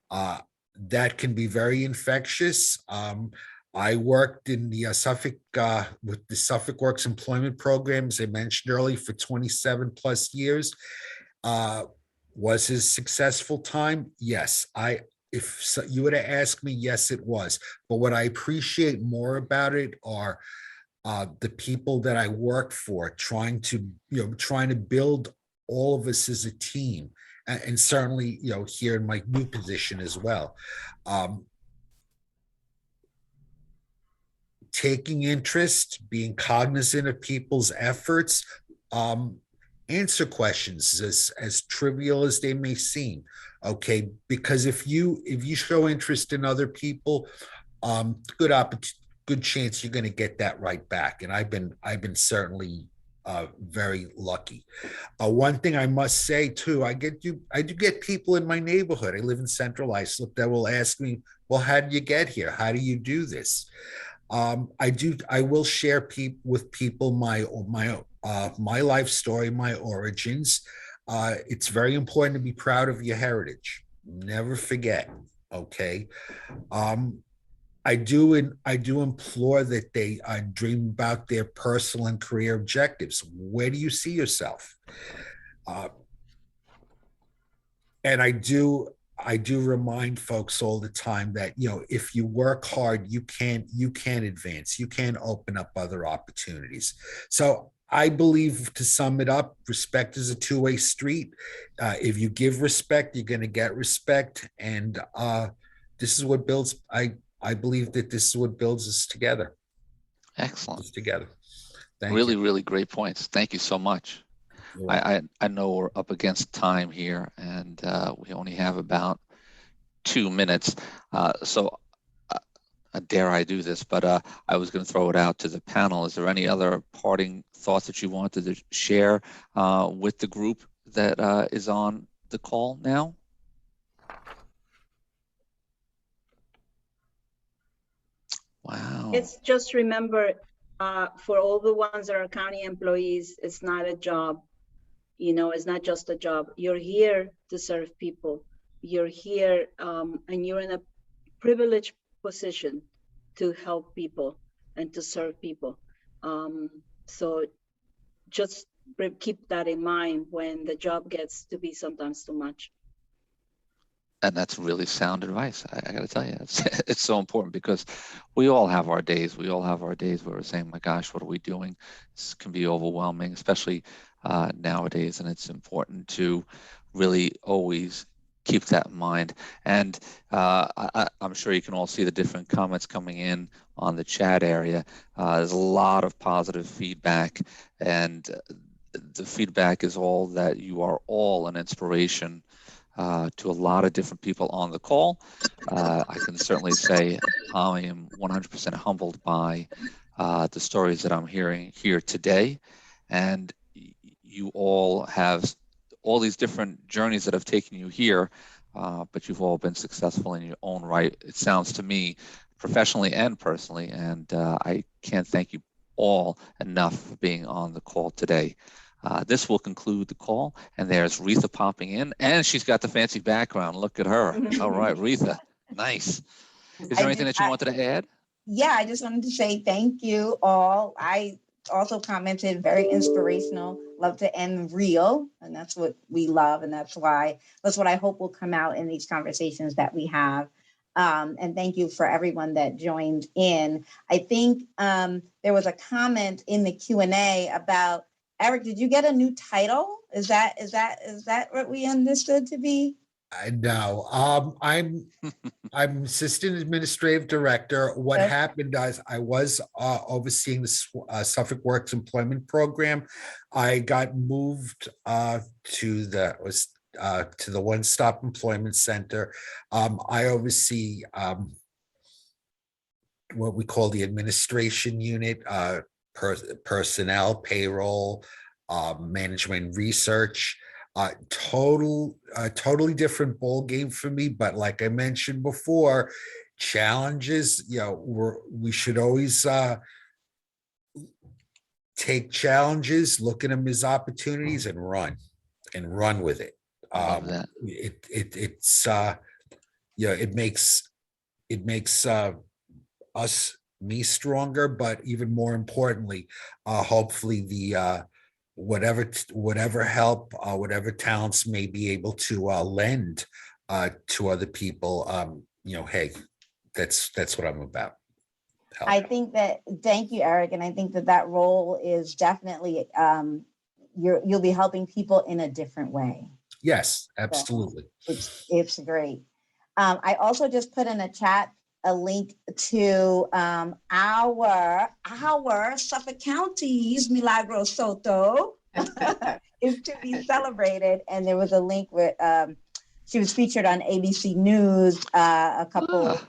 That can be very infectious. I worked in the Suffolk with the Suffolk Works Employment Program, as I mentioned earlier, for 27 plus years. Was it a successful time? Yes. You would have asked me, yes, it was. But what I appreciate more about it are the people that I work for, trying to build all of us as a team, and certainly, here in my new position as well. Taking interest, being cognizant of people's efforts, answer questions as trivial as they may seem. Okay, because if you show interest in other people, good chance you're going to get that right back. And I've been certainly very lucky. One thing I must say too, I do get people in my neighborhood. I live in Central Islip that will ask me, well, how did you get here? How do you do this? I will share with people my life story, my origins. It's very important to be proud of your heritage. Never forget. Okay. I do implore that they dream about their personal and career objectives. Where do you see yourself? And I do remind folks all the time that, if you work hard, you can advance, you can open up other opportunities. So I believe, to sum it up, respect is a two-way street. If you give respect, you're going to get respect. And this is what builds, I believe that this is what builds us together. Excellent. Together. Thank really, you. really great points. Thank you so much. I know we're up against time here, and we only have about 2 minutes. So dare I do this, but I was going to throw it out to the panel. Is there any other parting thoughts that you wanted to share with the group that is on the call now? Wow. It's just remember, for all the ones that are county employees, it's not a job. It's not just a job. You're here to serve people. You're here, and you're in a privileged position to help people and to serve people. So just keep that in mind when the job gets to be sometimes too much. And that's really sound advice. I got to tell you, it's so important, because we all have our days. We all have our days where we're saying, my gosh, what are we doing? This can be overwhelming, especially nowadays. And it's important to really always keep that in mind. And I'm sure you can all see the different comments coming in on the chat area. There's a lot of positive feedback, and the feedback is all that you are all an inspiration to a lot of different people on the call. I can certainly say I am 100% humbled by the stories that I'm hearing here today. And you all have all these different journeys that have taken you here, but you've all been successful in your own right, it sounds to me, professionally and personally. And I can't thank you all enough for being on the call today. This will conclude the call, and there's Retha popping in, and she's got the fancy background. Look at her. All right, Retha, nice. Is there anything that you wanted to add? Yeah, I just wanted to say thank you all. I also commented, very inspirational, love to end real, and that's what we love, and that's what I hope will come out in these conversations that we have. And thank you for everyone that joined in. I think there was a comment in the Q&A about, Eric, did you get a new title? Is that what we understood to be? I know. I'm assistant administrative director. What Yes. happened is I was overseeing the Suffolk Works Employment Program. I got moved to the One Stop Employment Center. I oversee what we call the administration unit, personnel, payroll, management, research. Totally different ball game for me. But like I mentioned before, challenges, we should always take challenges, look at them as opportunities, and run with it. I love that. It makes me stronger, but even more importantly, hopefully the whatever help, whatever talents may be able to lend to other people. Hey, that's what I'm about. Help. I think that, thank you, Eric. And I think that role is definitely, you'll be helping people in a different way. Yes, absolutely. It's great. I also just put in the chat a link to our Suffolk County's Milagro Soto is to be celebrated. And there was a link where she was featured on ABC News a couple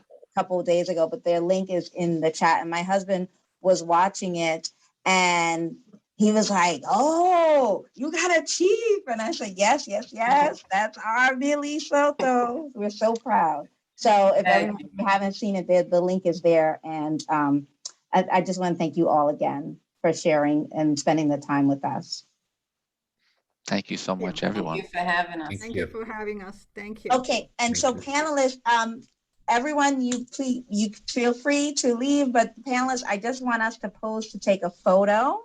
of days ago, but their link is in the chat. And my husband was watching it and he was like, "Oh, you got a chief." And I said, yes, that's our Millie Soto. We're so proud. So if you haven't seen it, the link is there. And I just want to thank you all again for sharing and spending the time with us. Thank you so much, everyone. Thank you for having us. Thank you for having us. Thank you. Okay, and so panelists, everyone, you feel free to leave, but panelists, I just want us to pose to take a photo.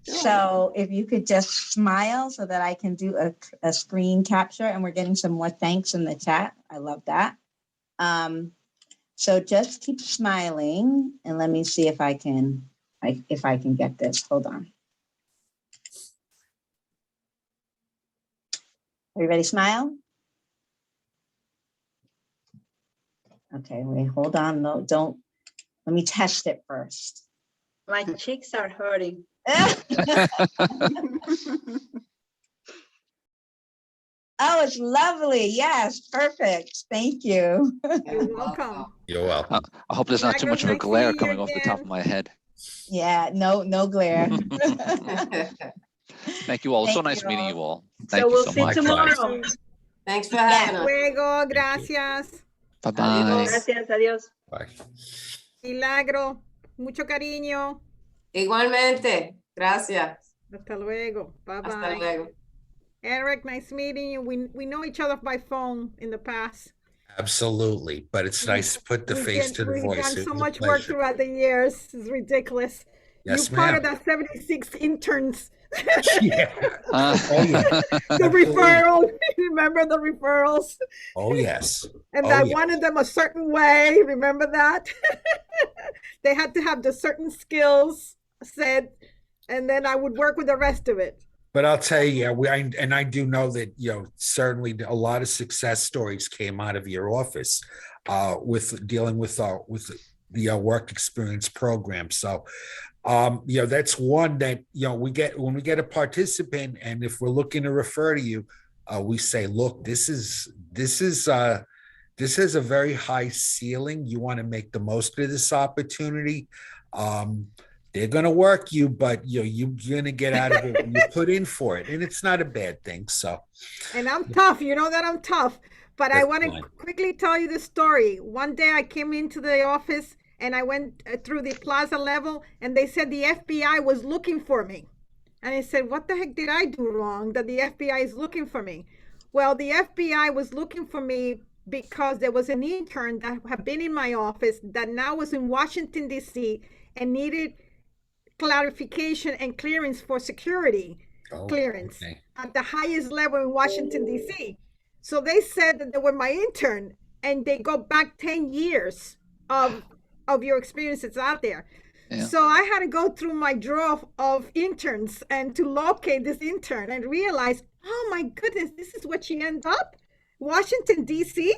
Sure. So if you could just smile so that I can do a screen capture, and we're getting some more thanks in the chat. I love that. So just keep smiling and let me see if I can get this. Hold on. Everybody smile? Okay, wait, hold on. No, don't. Let me test it first. My cheeks are hurting. Oh, it's lovely. Yes, perfect. Thank you. You're welcome. You're welcome. I hope there's not too much of a glare coming off the top of my head. Yeah, no glare. Thank you all. It's so nice meeting you all. Thank you so much. See you tomorrow. Thanks for having us. Luego, gracias. Bye-bye. Gracias, adiós. Bye. Milagro, mucho cariño. Igualmente. Gracias. Hasta luego. Bye-bye. Hasta luego. Eric, nice meeting you. We know each other by phone in the past. Absolutely, but it's nice to put the face to the voice. We've done It so was a much work pleasure. throughout the years. It's ridiculous. Yes, You're part of ma'am. that 76 interns. Yeah. Oh, yeah. The referral. Remember the referrals? Oh, yes. And Oh, I yeah. wanted them a certain way. Remember that? They had to have the certain skills said, and then I would work with the rest of it. But I'll tell you, I do know that, certainly a lot of success stories came out of your office with dealing with the work experience program. So, that's one that, we get when we get a participant, and if we're looking to refer to you, we say, look, this is a very high ceiling. You want to make the most of this opportunity. They're going to work you, but you're going to get out of it when you put in for it. And it's not a bad thing. So, and I'm tough. You know that I'm tough, but I want to quickly tell you the story. One day I came into the office and I went through the plaza level and they said the FBI was looking for me. And I said, what the heck did I do wrong that the FBI is looking for me? Well, the FBI was looking for me because there was an intern that had been in my office that now was in Washington, D.C. and needed clarification and clearance for security clearance at the highest level in Washington, D.C. So they said that they were my intern and they go back 10 years of your experiences out there. Yeah. So I had to go through my drawer of interns and to locate this intern and realize, oh my goodness, this is what she ended up. Washington, D.C.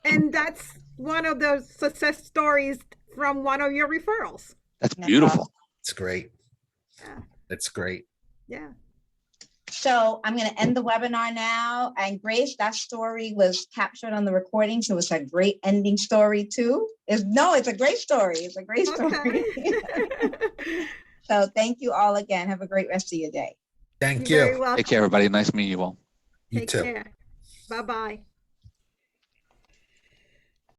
And that's one of the success stories from one of your referrals. That's That's beautiful. It's great. Yeah. It's great. Yeah. So I'm going to end the webinar now. And Grace, that story was captured on the recording. So it's a great ending story too. It's a great story. It's a great story. Okay. So thank you all again. Have a great rest of your day. Thank You're very you. welcome. Take care, everybody. Nice meeting you all. You Take too. care. Bye-bye.